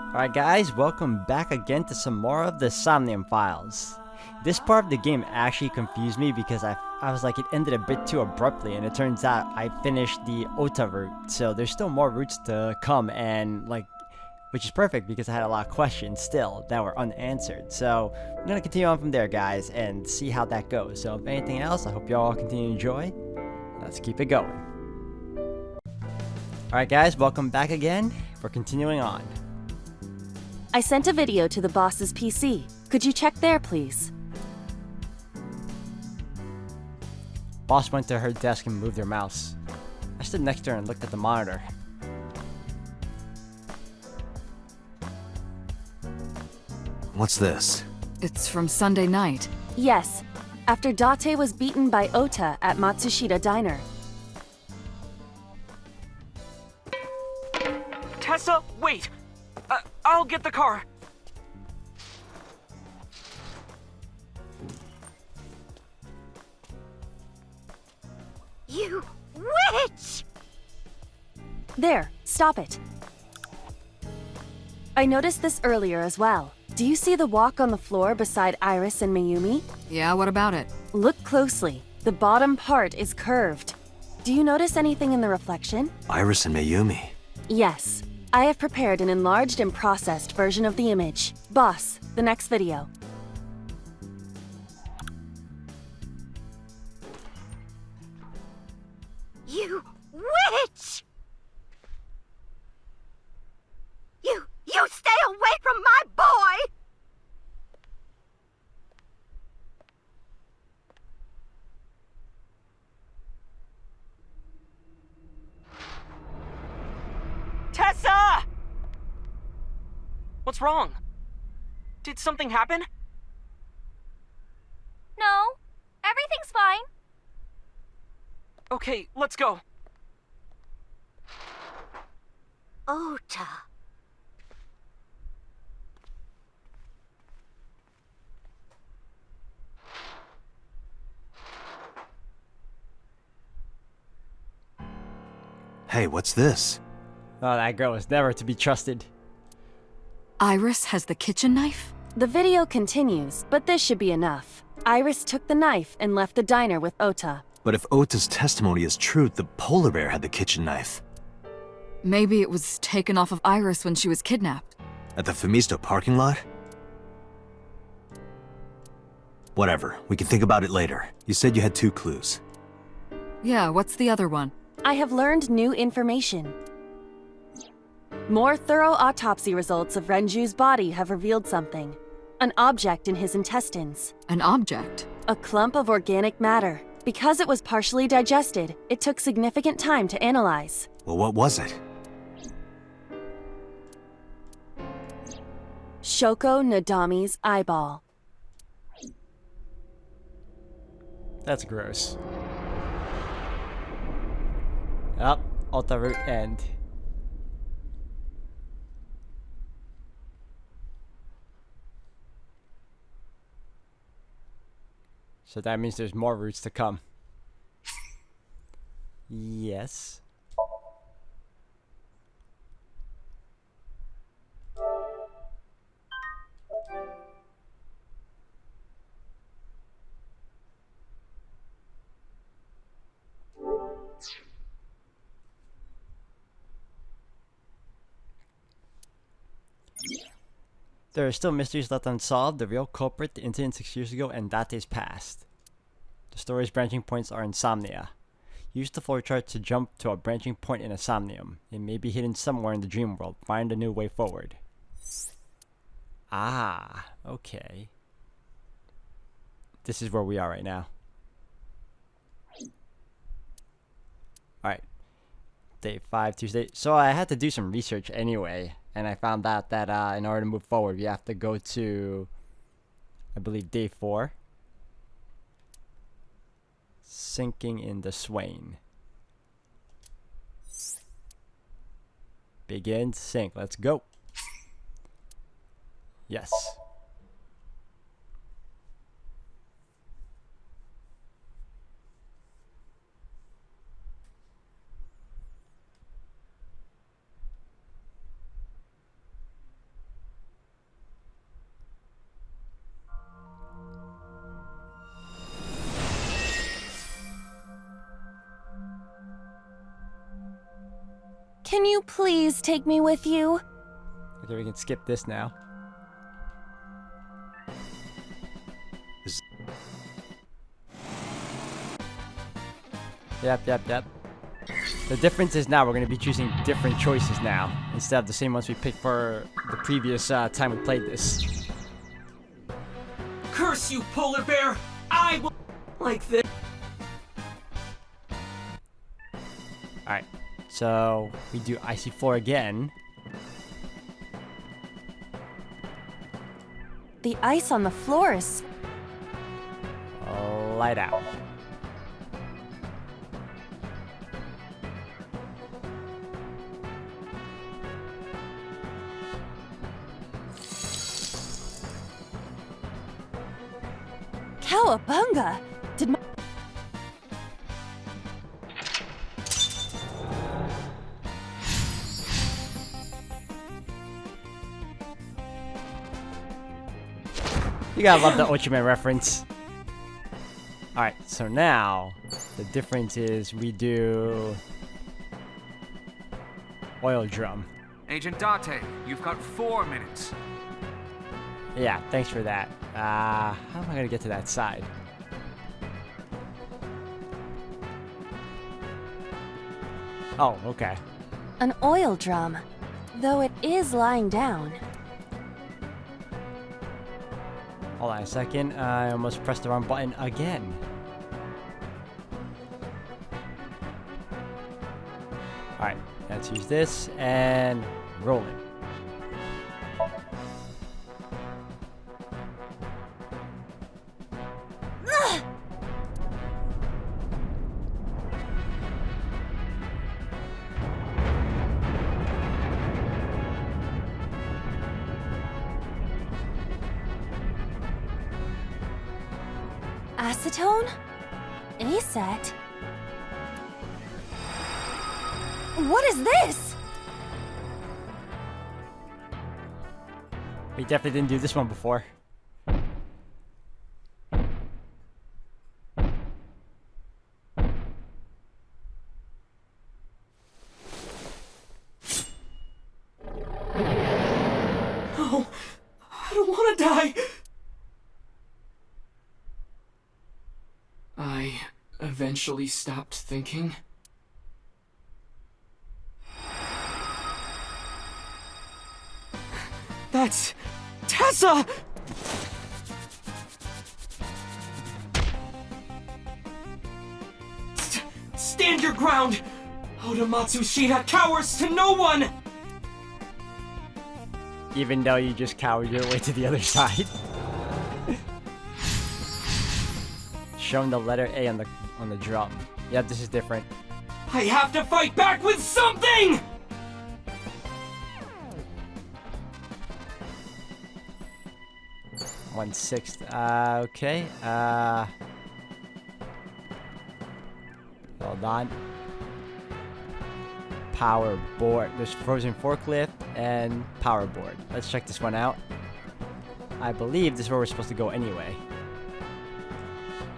Alright guys, welcome back again to some more of the Somnium files. This part of the game actually confused me because I was like it ended a bit too abruptly, and it turns out I finished the Ota route, so there's still more routes to come, and which is perfect because I had a lot of questions still that were unanswered. So I'm gonna continue on from there guys and see how that goes. So if anything else, I hope you all continue to enjoy. Let's keep it going. Alright guys, welcome back again. We're continuing on. I sent a video to the boss's PC. Could you check there, please? Boss went to her desk and moved her mouse. I stood next to her and looked at the monitor. What's this? It's from Sunday night. Yes, after Date was beaten by Ota at Matsushita Diner. Tessa, wait! I'll get the car. You witch! There, stop it. I noticed this earlier as well. Do you see the walk on the floor beside Iris and Mayumi? Yeah, what about it? Look closely. The bottom part is curved. Do you notice anything in the reflection? Iris and Mayumi. Yes. I have prepared an enlarged and processed version of the image. Boss, the next video. You witch! You stay away from my boy! Tessa! What's wrong? Did something happen? No, everything's fine. Okay, let's go. Ota. Hey, what's this? Oh, that girl is never to be trusted. Iris has the kitchen knife? The video continues, but this should be enough. Iris took the knife and left the diner with Ota. But if Ota's testimony is true, the polar bear had the kitchen knife. Maybe it was taken off of Iris when she was kidnapped. At the Femisto parking lot? Whatever, we can think about it later. You said you had 2 clues. Yeah, what's the other one? I have learned new information. More thorough autopsy results of Renju's body have revealed something. An object in his intestines. An object? A clump of organic matter. Because it was partially digested, it took significant time to analyze. Well, what was it? Shoko Nadami's eyeball. That's gross. Up, Alta route end. So that means there's more routes to come. Yes. There are still mysteries left unsolved, the real culprit, the incident 6 years ago, and Date's past. The story's branching points are insomnia. Use the floor chart to jump to a branching point in a Somnium. It may be hidden somewhere in the dream world. Find a new way forward. Ah, okay. This is where we are right now. Alright. Day 5, Tuesday. So I had to do some research anyway. And I found out that in order to move forward, we have to go to, I believe, day 4. Sinking in the Swain. Begin, sink. Let's go. Yes. Can you please take me with you? Okay, we can skip this now. Yep. The difference is now we're going to be choosing different choices now, instead of the same ones we picked for the previous time we played this. Curse you, polar bear! I will like this. Alright, so we do icy floor again. The ice on the floor is... Light out. Cowabunga! Did my... You gotta love the Ultraman reference. Alright, so now the difference is we do oil drum. Agent Date, you've got 4 minutes. Yeah, thanks for that. How am I gonna get to that side? Oh, okay. An oil drum, though it is lying down. Hold on a second. I almost pressed the wrong button again. Alright, let's use this and roll it. Acetone? Acet? What is this? We definitely didn't do this one before. No, I don't want to die. I eventually stopped thinking. That's Tessa! Stand your ground! Odamatsu Shida cowers to no one! Even though you just cowered your way to the other side. Show him the letter A on the drum. Yeah, this is different. I have to fight back with something! 1/6. Okay. Hold on. Power board. There's frozen forklift and power board. Let's check this one out. I believe this is where we're supposed to go anyway.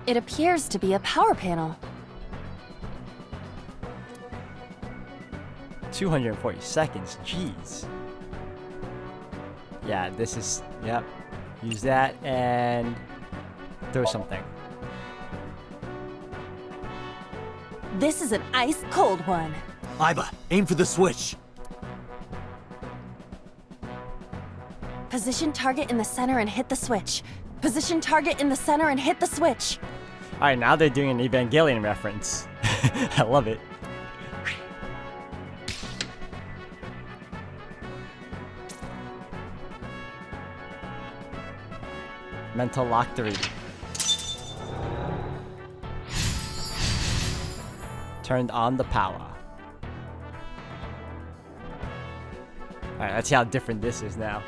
It appears to be a power panel. 240 seconds. Jeez. Yeah, this is... Yep. Use that and throw something. This is an ice cold one. Iba, aim for the switch. Position target in the center and hit the switch. Position target in the center and hit the switch. Alright, now they're doing an Evangelion reference. I love it. Mental lock 3. Turned on the power. Alright, let's see how different this is now.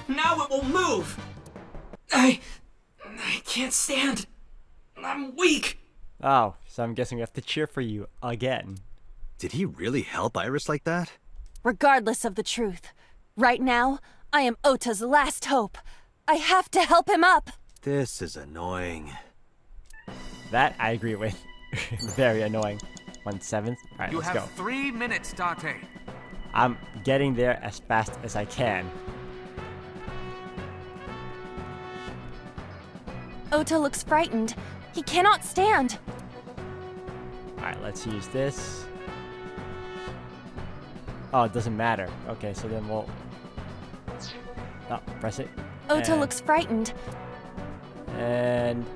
Now it will move! I can't stand. I'm weak. Oh, so I'm guessing we have to cheer for you again. Did he really help Iris like that? Regardless of the truth, right now, I am Ota's last hope. I have to help him up. This is annoying. That I agree with. Very annoying. 1/7. Alright, You let's have go. 3 minutes, Date. I'm getting there as fast as I can. Ota looks frightened. He cannot stand. Alright, let's use this. Oh, it doesn't matter. Okay, so then we'll... Oh, press it. Ota And- looks frightened. And...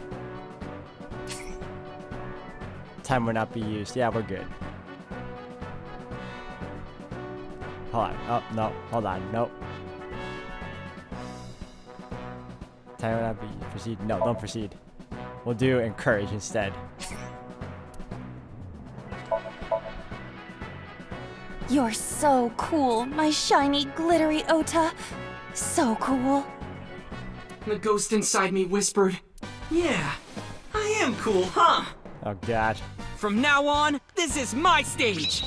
Time will not be used. Yeah, we're good. Hold on. Oh, no. Hold on. Nope. Time will not be used. Proceed. No, don't proceed. We'll do encourage instead. You're so cool, my shiny, glittery Ota. So cool. The ghost inside me whispered, "Yeah, I am cool, huh? Oh, God. From now on, this is my stage!"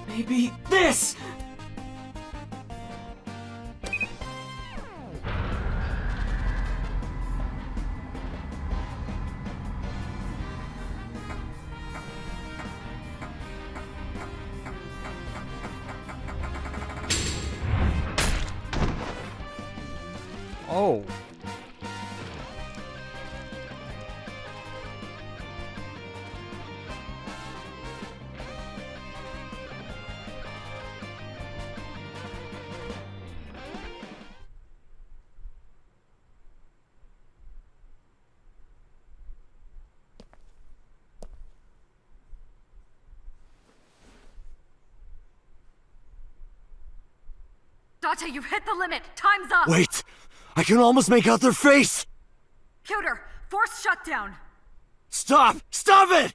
Maybe this! Oh. Date, you've hit the limit. Time's up. Wait! I can almost make out their face! Pewter, force shutdown. Stop! Stop it!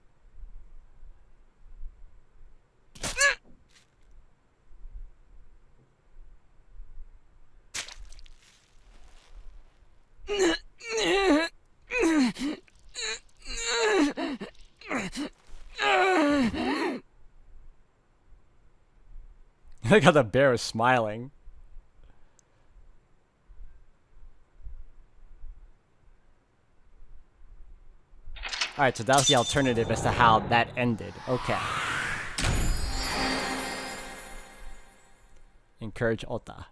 Look how the bear is smiling. Alright, so that was the alternative as to how that ended. Okay. Encourage Ota.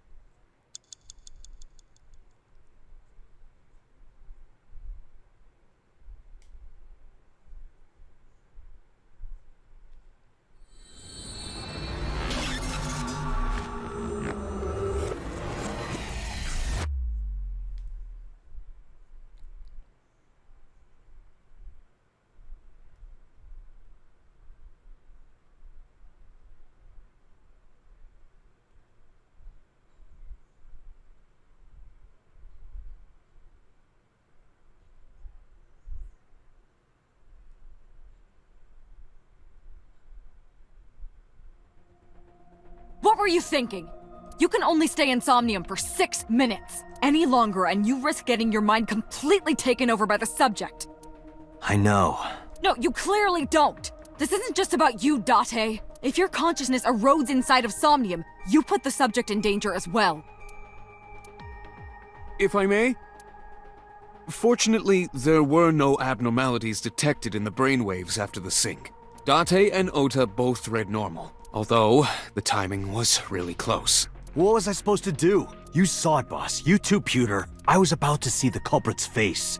What were you thinking? You can only stay in Somnium for 6 minutes. Any longer and you risk getting your mind completely taken over by the subject. I know. No, you clearly don't. This isn't just about you, Date. If your consciousness erodes inside of Somnium, you put the subject in danger as well. If I may? Fortunately, there were no abnormalities detected in the brainwaves after the sync. Date and Ota both read normal, although the timing was really close. What was I supposed to do? You saw it, boss. You too, Pewter. I was about to see the culprit's face.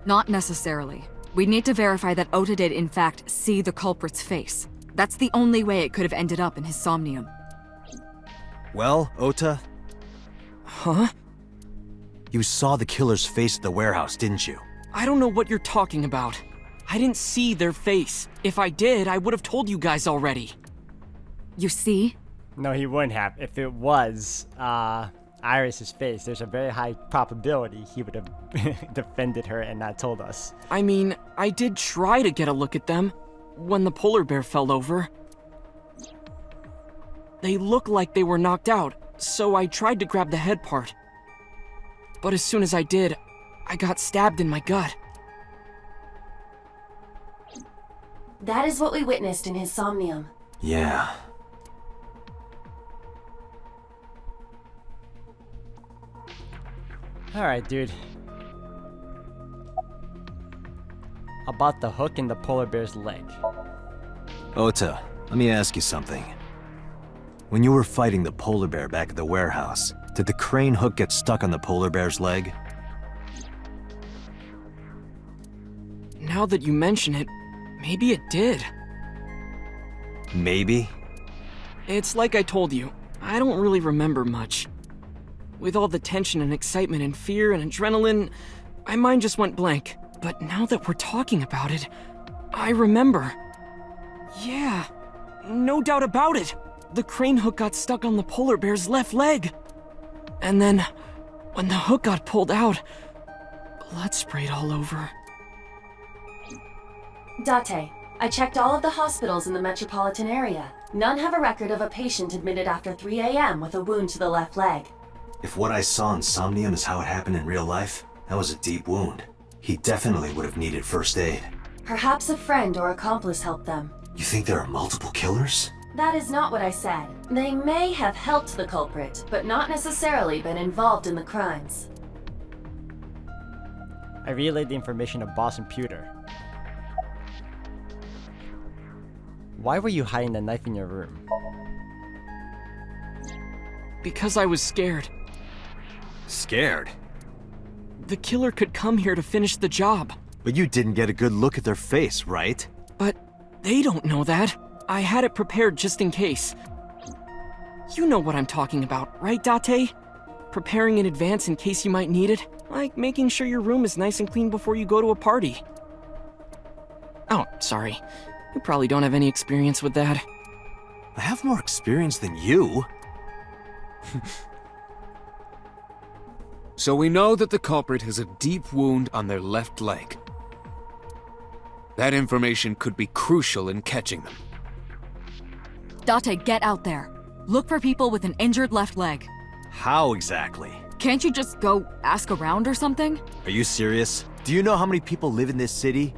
Not necessarily. We need to verify that Ota did in fact see the culprit's face. That's the only way it could have ended up in his Somnium. Well, Ota, Huh? you saw the killer's face at the warehouse, didn't you? I don't know what you're talking about. I didn't see their face. If I did, I would have told you guys already. You see? No, he wouldn't have. If it was Iris's face, there's a very high probability he would have defended her and not told us. I mean, I did try to get a look at them when the polar bear fell over. They looked like they were knocked out, so I tried to grab the head part. But as soon as I did, I got stabbed in my gut. That is what we witnessed in his Somnium. Yeah. Alright, dude. About the hook in the polar bear's leg. Ota, let me ask you something. When you were fighting the polar bear back at the warehouse, did the crane hook get stuck on the polar bear's leg? Now that you mention it, maybe it did. Maybe? It's like I told you, I don't really remember much. With all the tension and excitement and fear and adrenaline, my mind just went blank. But now that we're talking about it, I remember. Yeah, no doubt about it. The crane hook got stuck on the polar bear's left leg. And then, when the hook got pulled out, blood sprayed all over. Date, I checked all of the hospitals in the metropolitan area. None have a record of a patient admitted after 3 a.m. with a wound to the left leg. If what I saw in Somnium is how it happened in real life, that was a deep wound. He definitely would have needed first aid. Perhaps a friend or accomplice helped them. You think there are multiple killers? That is not what I said. They may have helped the culprit, but not necessarily been involved in the crimes. I relayed the information to Boss and Pewter. Why were you hiding the knife in your room? Because I was scared. Scared? The killer could come here to finish the job. But you didn't get a good look at their face, right? But they don't know that. I had it prepared just in case. You know what I'm talking about, right, Date? Preparing in advance in case you might need it. Like making sure your room is nice and clean before you go to a party. Oh, sorry. You probably don't have any experience with that. I have more experience than you. So we know that the culprit has a deep wound on their left leg. That information could be crucial in catching them. Date, get out there. Look for people with an injured left leg. How exactly? Can't you just go ask around or something? Are you serious? Do you know how many people live in this city?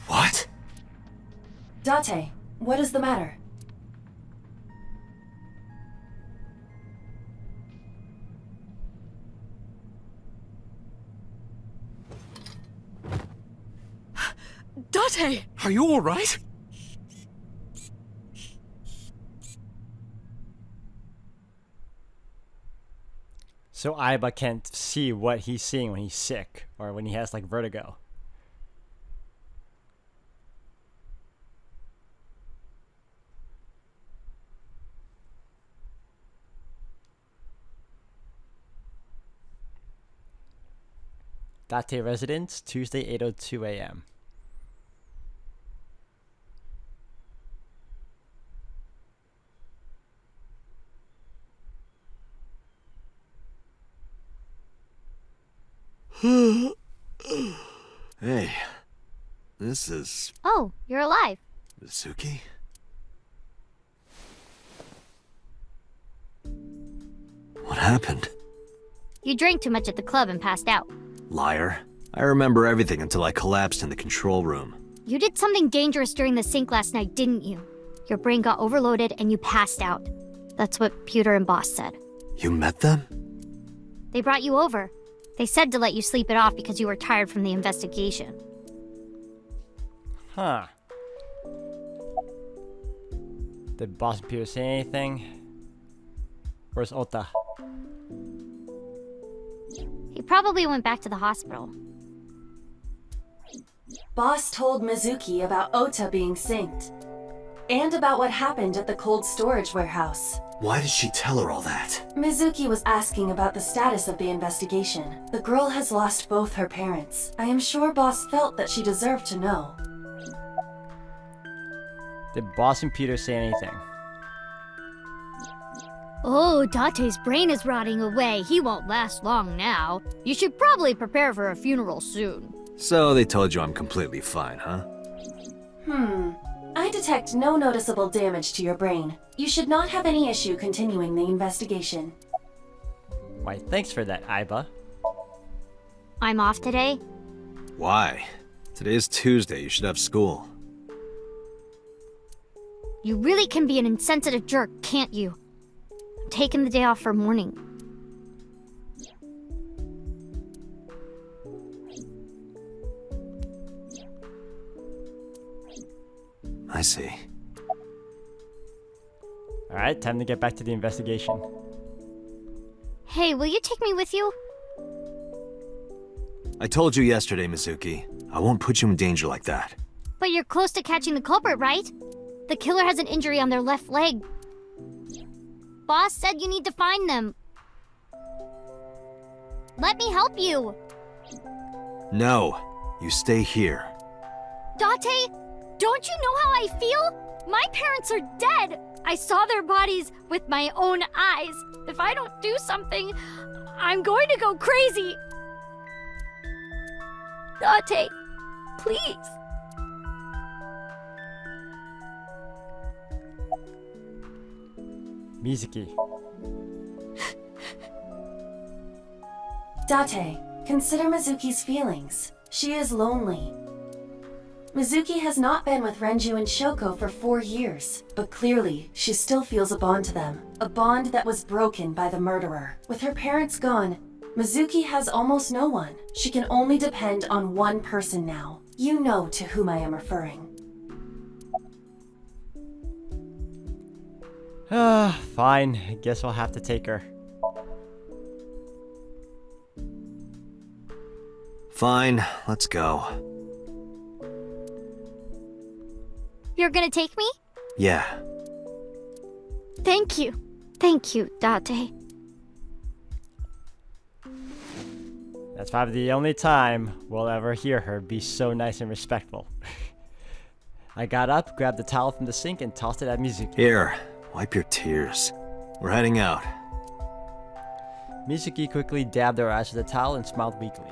What? Date, what is the matter? Date! Are you alright? So Aiba can't see what he's seeing when he's sick, or when he has like vertigo. Date residence, Tuesday 8:02 a.m. Hey, this is Oh, you're alive. Mizuki? What happened? You drank too much at the club and passed out. Liar. I remember everything until I collapsed in the control room. You did something dangerous during the sink last night, didn't you? Your brain got overloaded and you passed out. That's what Pewter and Boss said. You met them? They brought you over. They said to let you sleep it off because you were tired from the investigation. Huh. Did Boss and Peter say anything? Where's Ota? He probably went back to the hospital. Boss told Mizuki about Ota being synced. And about what happened at the cold storage warehouse. Why did she tell her all that? Mizuki was asking about the status of the investigation. The girl has lost both her parents. I am sure Boss felt that she deserved to know. Did Boss and Peter say anything? Oh, Date's brain is rotting away. He won't last long now. You should probably prepare for a funeral soon. So they told you I'm completely fine, huh? I detect no noticeable damage to your brain. You should not have any issue continuing the investigation. Why, thanks for that, Aiba. I'm off today. Why? Today is Tuesday, you should have school. You really can be an insensitive jerk, can't you? I'm taking the day off for mourning. I see. Alright, time to get back to the investigation. Hey, will you take me with you? I told you yesterday, Mizuki. I won't put you in danger like that. But you're close to catching the culprit, right? The killer has an injury on their left leg. Boss said you need to find them. Let me help you. No, you stay here. Date, don't you know how I feel? My parents are dead. I saw their bodies with my own eyes. If I don't do something, I'm going to go crazy. Date, please. Mizuki. Date, consider Mizuki's feelings. She is lonely. Mizuki has not been with Renju and Shoko for 4 years, but clearly she still feels a bond to them. A bond that was broken by the murderer. With her parents gone, Mizuki has almost no one. She can only depend on one person now. You know to whom I am referring. Fine. I guess we'll have to take her. Fine, let's go. You're gonna take me? Yeah. Thank you. Thank you, Date. That's probably the only time we'll ever hear her be so nice and respectful. I got up, grabbed the towel from the sink, and tossed it at Mizuki. Here, wipe your tears. We're heading out. Mizuki quickly dabbed her eyes with the towel and smiled weakly.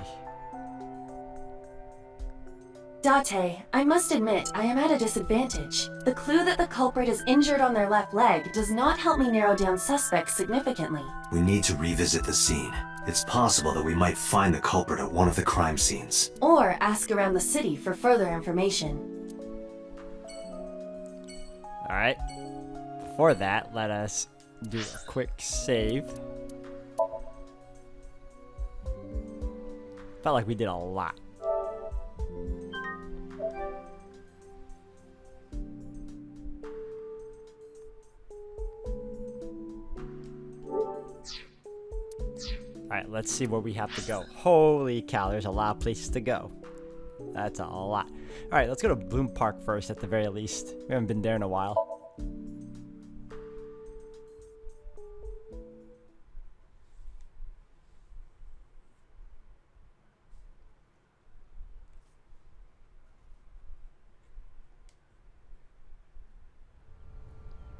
Date, I must admit, I am at a disadvantage. The clue that the culprit is injured on their left leg does not help me narrow down suspects significantly. We need to revisit the scene. It's possible that we might find the culprit at one of the crime scenes. Or ask around the city for further information. Alright. Before that, let us do a quick save. Felt like we did a lot. Alright, let's see where we have to go. Holy cow, there's a lot of places to go. That's a lot. Alright, let's go to Bloom Park first at the very least. We haven't been there in a while.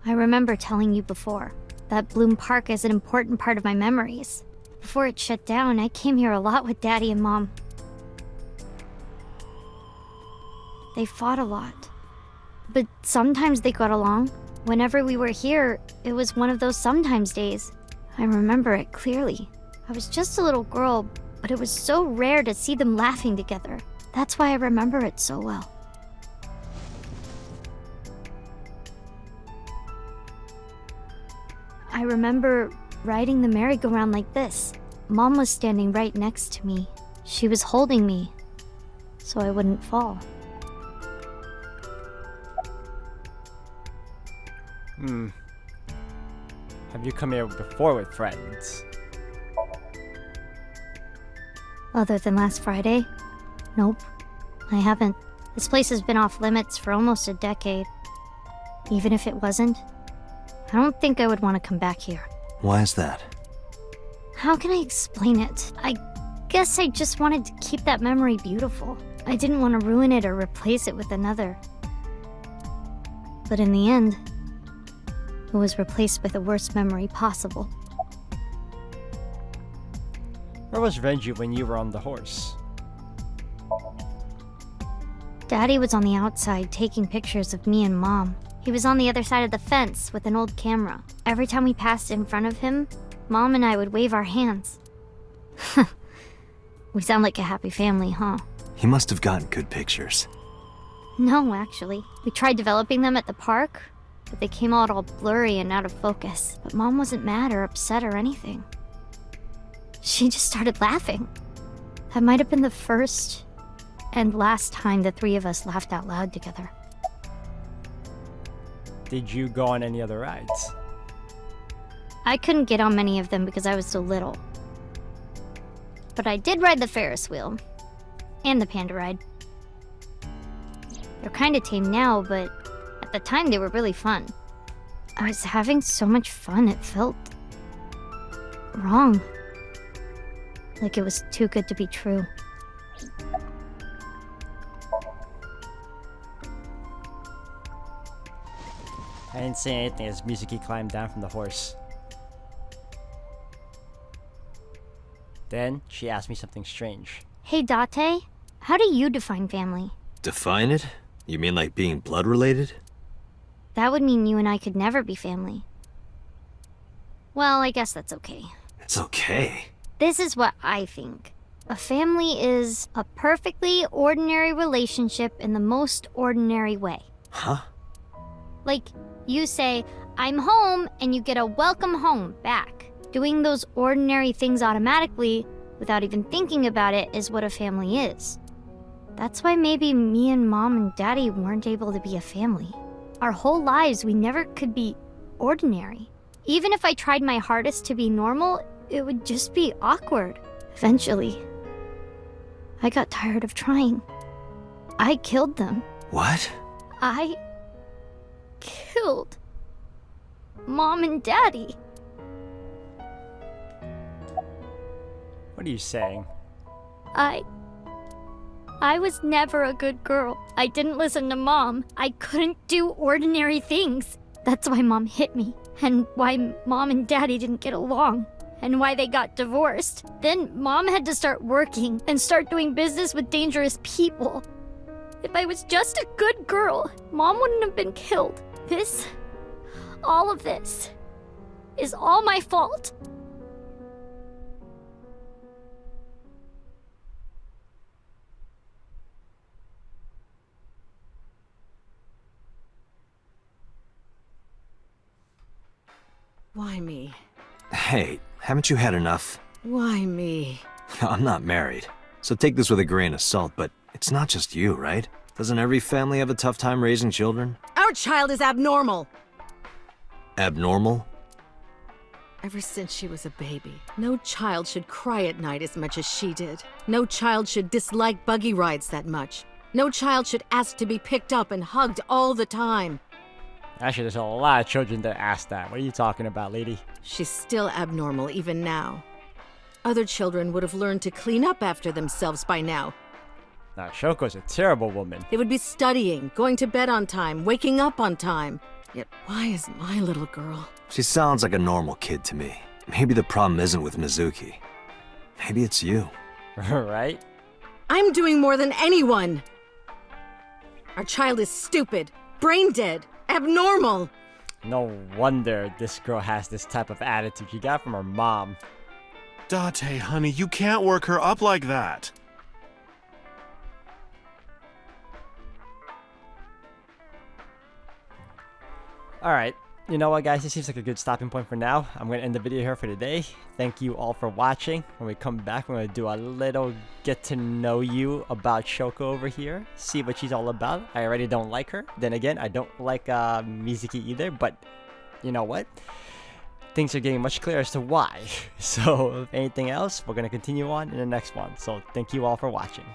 I remember telling you before that Bloom Park is an important part of my memories. Before it shut down, I came here a lot with Daddy and Mom. They fought a lot, but sometimes they got along. Whenever we were here, it was one of those sometimes days. I remember it clearly. I was just a little girl, but it was so rare to see them laughing together. That's why I remember it so well. I remember riding the merry-go-round like this. Mom was standing right next to me. She was holding me, so I wouldn't fall. Have you come here before with friends? Other than last Friday? Nope, I haven't. This place has been off limits for almost a decade. Even if it wasn't, I don't think I would want to come back here. Why is that? How can I explain it? I guess I just wanted to keep that memory beautiful. I didn't want to ruin it or replace it with another. But in the end, it was replaced with the worst memory possible. Where was Renju when you were on the horse? Daddy was on the outside taking pictures of me and Mom. He was on the other side of the fence with an old camera. Every time we passed in front of him, Mom and I would wave our hands. We sound like a happy family, huh? He must have gotten good pictures. No, actually. We tried developing them at the park, but they came out all blurry and out of focus. But Mom wasn't mad or upset or anything. She just started laughing. That might have been the first and last time the three of us laughed out loud together. Did you go on any other rides? I couldn't get on many of them because I was so little. But I did ride the Ferris wheel. And the panda ride. They're kinda tame now, but at the time they were really fun. I was having so much fun it felt wrong. Like it was too good to be true. I didn't say anything as Mizuki climbed down from the horse. Then, she asked me something strange. Hey Date, how do you define family? Define it? You mean like being blood related? That would mean you and I could never be family. Well, I guess that's okay. It's okay. This is what I think. A family is a perfectly ordinary relationship in the most ordinary way. Huh? Like, you say, I'm home, and you get a welcome home back. Doing those ordinary things automatically, without even thinking about it, is what a family is. That's why maybe me and Mom and Daddy weren't able to be a family. Our whole lives, we never could be ordinary. Even if I tried my hardest to be normal, it would just be awkward. Eventually, I got tired of trying. I killed them. What? I killed Mom and Daddy. What are you saying? I was never a good girl. I didn't listen to Mom. I couldn't do ordinary things. That's why Mom hit me, and why Mom and Daddy didn't get along, and why they got divorced. Then Mom had to start working and start doing business with dangerous people. If I was just a good girl, Mom wouldn't have been killed. All of this, is all my fault. Why me? Hey, haven't you had enough? Why me? I'm not married, so take this with a grain of salt, but it's not just you, right? Doesn't every family have a tough time raising children? Our child is abnormal! Abnormal? Ever since she was a baby, no child should cry at night as much as she did. No child should dislike buggy rides that much. No child should ask to be picked up and hugged all the time. Actually, there's a lot of children that ask that. What are you talking about, lady? She's still abnormal even now. Other children would have learned to clean up after themselves by now. Now, Shoko's a terrible woman. They would be studying, going to bed on time, waking up on time. Yet why is my little girl? She sounds like a normal kid to me. Maybe the problem isn't with Mizuki. Maybe it's you. Right? I'm doing more than anyone! Our child is stupid, brain dead, abnormal! No wonder this girl has this type of attitude she got from her mom. Date, honey, you can't work her up like that. Alright, you know what guys, this seems like a good stopping point for now. I'm going to end the video here for today. Thank you all for watching. When we come back, we're going to do a little get to know you about Shoko over here. See what she's all about. I already don't like her. Then again, I don't like Mizuki either, but you know what? Things are getting much clearer as to why. So, if anything else, we're going to continue on in the next one. So, thank you all for watching.